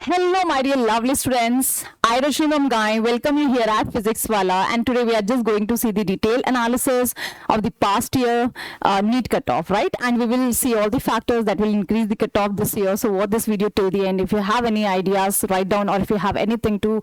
Hello, my dear lovely students. I, Rashmi Gai, welcome you here at Physics Wala, and today we are just going to see the detailed analysis of the past year NEET cutoff, right? And we will see all the factors that will increase the cutoff this year. So, watch this video till the end. If you have any ideas, write down, or if you have anything to,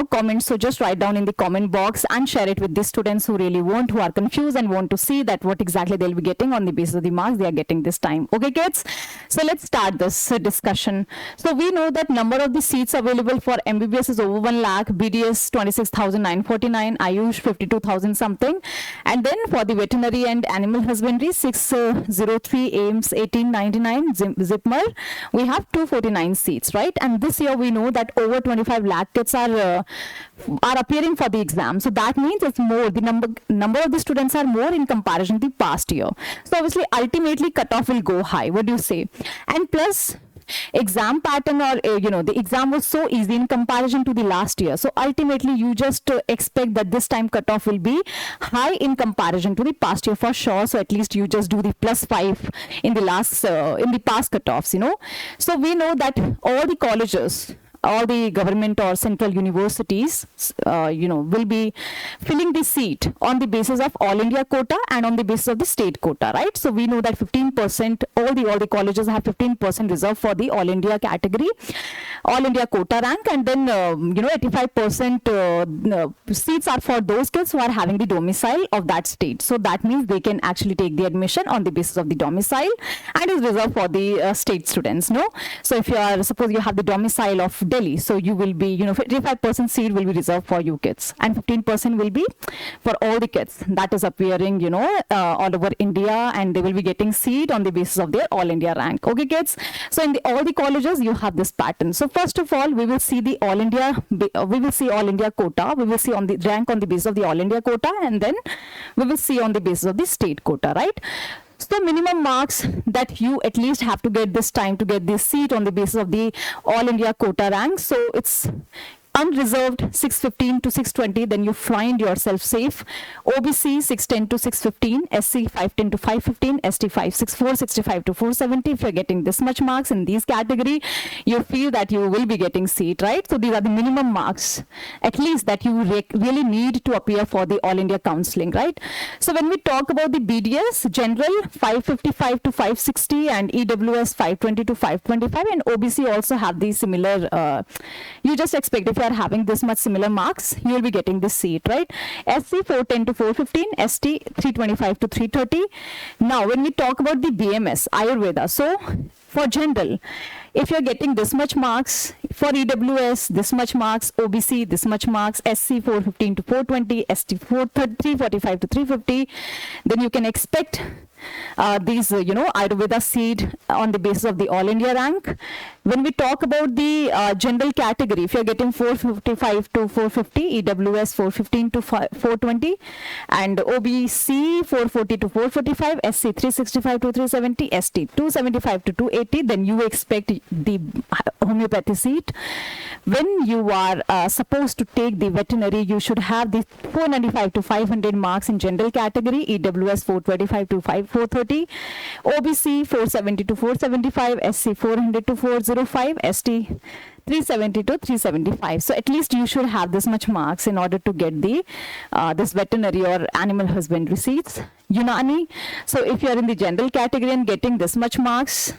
comment, so just write down in the comment box and share it with the students who really want, who are confused and want to see that what exactly they'll be getting on the basis of the marks they are getting this time. Okay, kids? So, let's start this discussion. So, we know that number of the seats available for MBBS is over 1 lakh, BDS 26,949, Ayush 52,000 something, and then for the veterinary and animal husbandry 603, AIMS 1899, Zipmer we have 249 seats, right? And this year we know that over 25 lakh kids are appearing for the exam, so that means it's more, the number of the students are more in comparison to the past year. So obviously ultimately cutoff will go high. What do you say? And plus exam pattern, or the exam was so easy in comparison to the last year, so ultimately you just expect that this time cutoff will be high in comparison to the past year for sure. So at least you just do the +5 in the past cutoffs, so we know that all the colleges, all the government or central universities, will be filling the seat on the basis of all India quota and on the basis of the state quota, right? So we know that 15%, all the colleges have 15% reserved for the all India category, all India quota rank, and then 85% seats are for those kids who are having the domicile of that state. So that means they can actually take the admission on the basis of the domicile, and is reserved for the state students. No, so if you are, suppose you have the domicile of Delhi, so you will be, 55% seat will be reserved for you kids, and 15% will be for all the kids that is appearing, all over India, and they will be getting seat on the basis of their all India rank. Okay, kids. So in all the colleges, you have this pattern. So first of all, we will see the all India, quota. We will see on the rank on the basis of the all India quota, and then we will see on the basis of the state quota, right? So minimum marks that you at least have to get this time to get this seat on the basis of the all India quota rank. So it's unreserved 615 to 620, then you find yourself safe. OBC 610 to 615, SC 510 to 515, ST 564, 65 to 470. If you're getting this much marks in these category, you feel that you will be getting seat, right? So these are the minimum marks at least that you really need to appear for the all India counseling, right? So when we talk about the BDS, general 555 to 560, and EWS 520 to 525, and OBC also have the similar, you just expect if you are having this much similar marks, you will be getting this seat, right? SC 410 to 415, ST 325 to 330. Now when we talk about the BMS Ayurveda, so for general, if you're getting this much marks, for EWS this much marks, OBC this much marks, SC 415 to 420, ST 345 to 350, then you can expect these Ayurveda seat on the basis of the all India rank. When we talk about the general category, if you're getting 455 to 450, EWS 415 to 420, and OBC 440 to 445, SC 365 to 370, ST 275 to 280, then you expect the homeopathy seat. When you are supposed to take the veterinary, you should have the 495 to 500 marks in general category, EWS 425 to 430, OBC 470 to 475, SC 400 to 405, ST 370 to 375. So at least you should have this much marks in order to get the this veterinary or animal husbandry seats. Unani. So if you are in the general category and getting this much marks,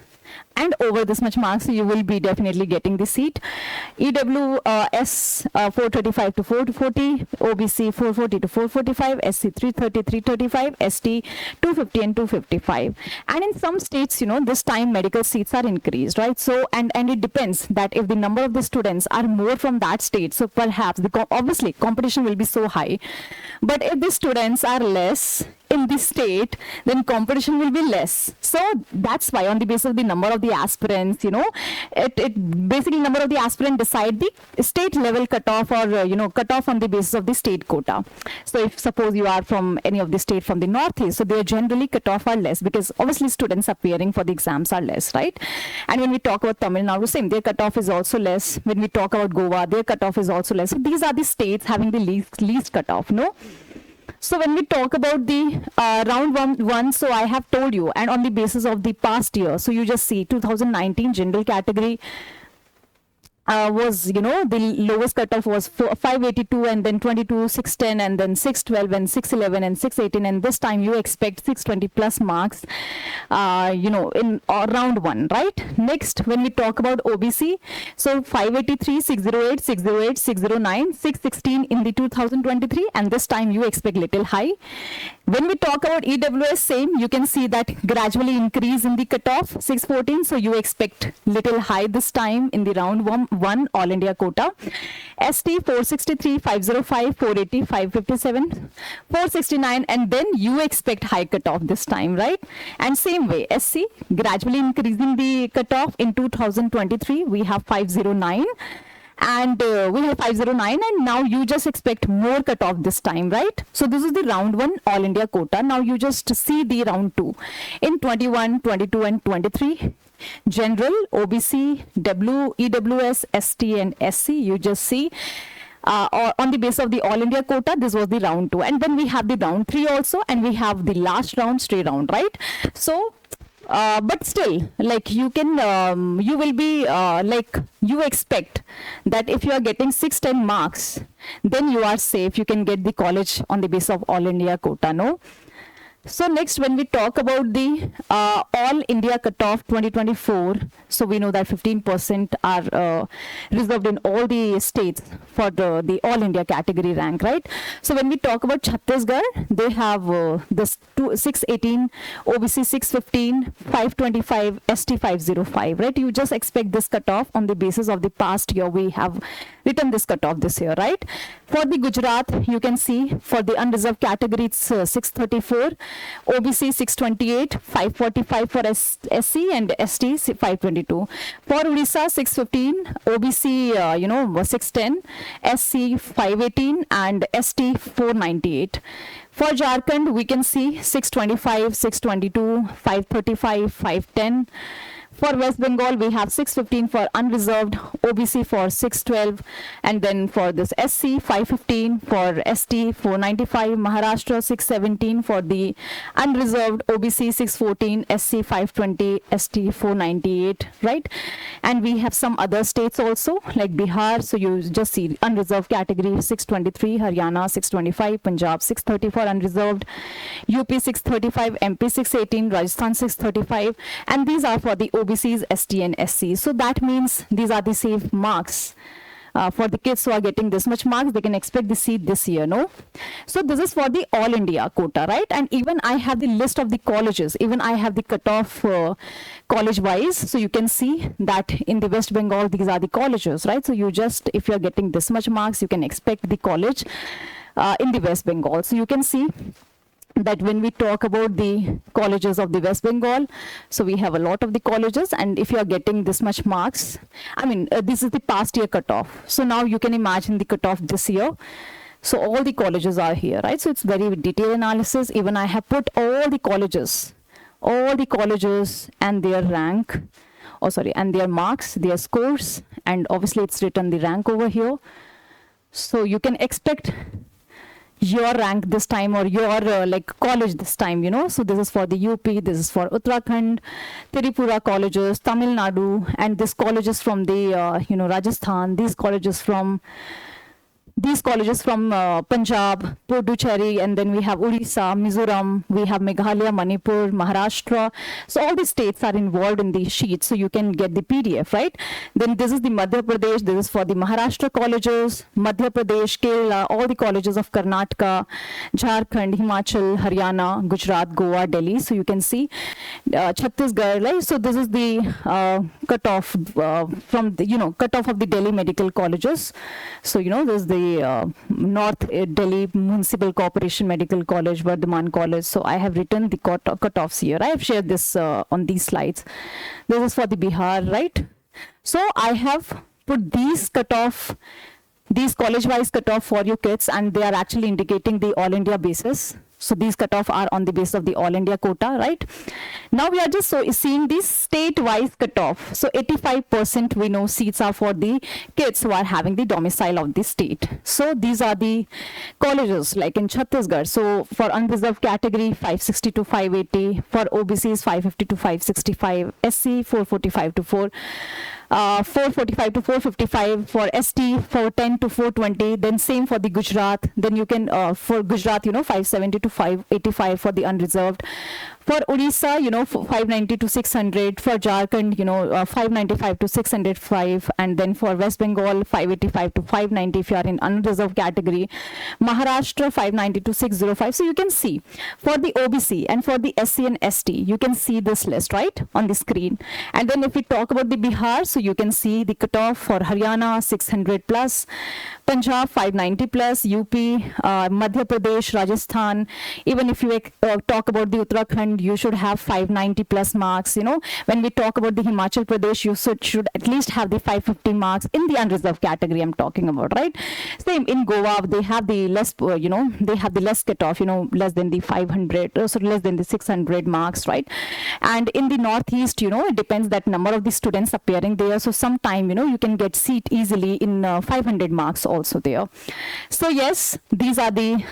and over this much marks, you will be definitely getting the seat. EWS 435 to 440, OBC 440 to 445, SC 330, 335, ST 250 and 255. And in some states, this time medical seats are increased, right? So, and it depends that if the number of the students are more from that state, so perhaps obviously competition will be so high. But if the students are less in the state, then competition will be less. So that's why on the basis of the number of the aspirants, it basically number of the aspirants decide the state level cutoff, or cutoff on the basis of the state quota. So if suppose you are from any of the state from the northeast, so their generally cutoff are less because obviously students appearing for the exams are less, right? And when we talk about Tamil Nadu, same, their cutoff is also less. When we talk about Goa, their cutoff is also less. So these are the states having the least cutoff, no? So when we talk about the round one, so I have told you, and on the basis of the past year, so you just see 2019 general category, was, you know, the lowest cutoff was 582, and then 22, 610, and then 612, and 611, and 618, and this time you expect 620 plus marks, you know, in round one, right? Next, when we talk about OBC, so 583, 608, 608, 609, 616 in the 2023, and this time you expect little high. When we talk about EWS, same, you can see that gradually increase in the cutoff, 614, so you expect little high this time in the round one All India quota. ST 463, 505, 480, 557, 469, and then you expect high cutoff this time, right? And same way, SC, gradually increasing the cutoff in 2023, we have 509. And we have 509, and now you just expect more cutoff this time, right? So this is the round one All India quota. Now you just see the round two in 21, 22, and 23. General, OBC, W, EWS, ST, and SC. You just see or on the basis of the All India quota, this was the round two, and then we have the round three also, and we have the last round, straight round, right? So but still, like you can, you will be like, you expect that if you are getting 610 marks, then you are safe. You can get the college on the basis of All India quota, no? So next, when we talk about the All India cutoff 2024, so we know that 15% are reserved in all the states for the All India category rank, right? So when we talk about Chhattisgarh, they have this 618, OBC 615, 525, ST 505, right? You just expect this cutoff on the basis of the past year. We have written this cutoff this year, right? For the Gujarat, you can see for the unreserved category, it's 634. OBC 628, 545 for SC, and ST 522. For Odisha 615, OBC you know 610, SC 518, and ST 498. For Jharkhand, we can see 625, 622, 535, 510. For West Bengal, we have 615 for unreserved, OBC for 612, and then for this SC 515, for ST 495, Maharashtra 617 for the unreserved, OBC 614, SC 520, ST 498, right? And we have some other states also like Bihar, so you just see unreserved category 623, Haryana 625, Punjab 634 unreserved, UP 635, MP 618, Rajasthan 635, and these are for the OBCs, ST, and SC. So that means these are the safe marks. For the kids who are getting this much marks, they can expect the seat this year, no? So this is for the All India quota, right? And even I have the list of the colleges. Even I have the cutoff college-wise. So you can see that in the West Bengal, these are the colleges, right? So you just, if you're getting this much marks, you can expect the college in the West Bengal. So you can see that when we talk about the colleges of the West Bengal, so we have a lot of the colleges, and if you are getting this much marks, I mean, this is the past year cutoff. So now you can imagine the cutoff this year. So all the colleges are here, right? So it's very detailed analysis. Even I have put all the colleges and their rank, and their marks, their scores, and obviously it's written the rank over here. So you can expect your rank this time, or your like college this time, you know. So this is for the UP, this is for Uttarakhand, Tripura colleges, Tamil Nadu, and this colleges from the you know, Rajasthan, these colleges from Punjab, Puducherry, and then we have Odisha, Mizoram, we have Meghalaya, Manipur, Maharashtra. So all these states are involved in the sheet, so you can get the PDF, right? Then this is the Madhya Pradesh, this is for the Maharashtra colleges, Madhya Pradesh, Kerala, all the colleges of Karnataka, Jharkhand, Himachal, Haryana, Gujarat, Goa, Delhi. So you can see Chhattisgarh, right? So this is the cutoff from the, you know, cutoff of the Delhi medical colleges. So, you know, there's the North Delhi Municipal Corporation Medical College, Vardhaman College. So I have written the cutoffs here. I have shared this on these slides. This is for the Bihar, right? So I have put these cutoff, these college-wise cutoff for your kids, and they are actually indicating the All India basis. So these cutoff are on the basis of the All India quota, right? Now we are just seeing this state-wise cutoff. So 85% we know seats are for the kids who are having the domicile of the state. So these are the colleges like in Chhattisgarh. So for unreserved category 560 to 580, for OBCs 550 to 565, SC 445 to 445 to 455 for ST, 410 to 420. Then same for the Gujarat. Then you can for Gujarat, 570 to 585 for the unreserved. For Odisha, 590 to 600. For Jharkhand, 595 to 605. And then for West Bengal, 585 to 590 if you are in unreserved category. Maharashtra, 590 to 605. So you can see for the OBC and for the SC and ST, you can see this list, right, on the screen. And then if we talk about the Bihar, so you can see the cutoff for Haryana, 600 plus. Punjab 590 plus, UP, Madhya Pradesh, Rajasthan. Even if you talk about the Uttarakhand, you should have 590 plus marks. When we talk about the Himachal Pradesh, you should at least have the 550 marks in the unreserved category I'm talking about, right? Same in Goa, they have the less, they have the less cutoff, less than the 500, so less than the 600 marks, right? And in the Northeast, it depends that number of the students appearing there. So sometime, you can get seat easily in 500 marks also there. So yes, these are the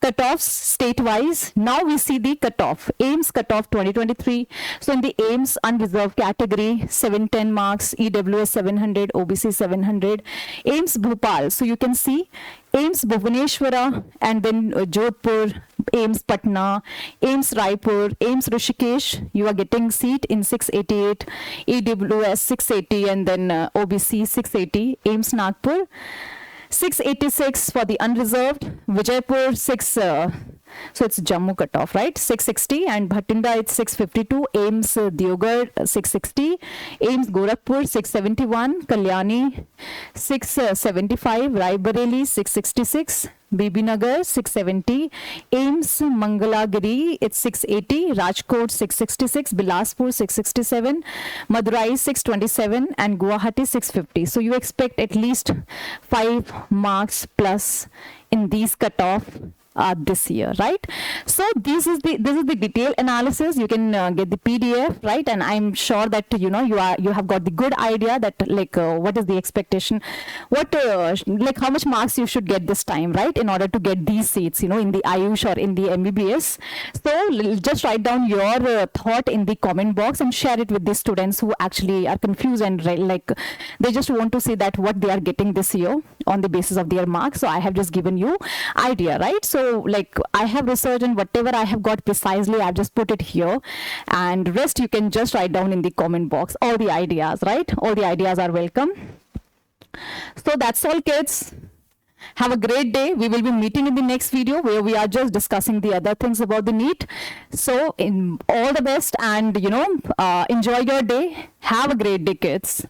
cutoffs state-wise. Now we see the cutoff, AIMS cutoff 2023. So in the AIMS unreserved category, 710 marks, EWS 700, OBC 700, AIMS Bhopal. So you can see AIMS Bhubaneswara, and then Jodhpur, AIMS Patna, AIMS Raipur, AIMS Rishikesh, you are getting seat in 688, EWS 680, and then OBC 680, AIMS Nagpur 686 for the unreserved, Vijaypur 6, so it's Jammu cutoff, right, 660, and Bhatinda it's 652, AIMS Deoghar 660, AIMS Gorakhpur 671, Kalyani 675, Raebareli 666, Bibinagar 670, AIMS Mangalagiri it's 680, Rajkot 666, Bilaspur 667, Madurai 627, and Guwahati 650. So you expect at least 5 marks plus in these cutoff this year, right? So this is the detailed analysis. You can get the PDF, right? And I'm sure that you have got the good idea that what is the expectation, what how much marks you should get this time, right, in order to get these seats, in the Ayush or in the MBBS. So just write down your thought in the comment box and share it with the students who actually are confused and they just want to see that what they are getting this year on the basis of their marks. So I have just given you idea, right? So I have researched, and whatever I have got precisely, I've just put it here, and rest you can just write down in the comment box all the ideas, right? All the ideas are welcome. So that's all, kids. Have a great day. We will be meeting in the next video where we are just discussing the other things about the NEET. So all the best, and enjoy your day. Have a great day, kids.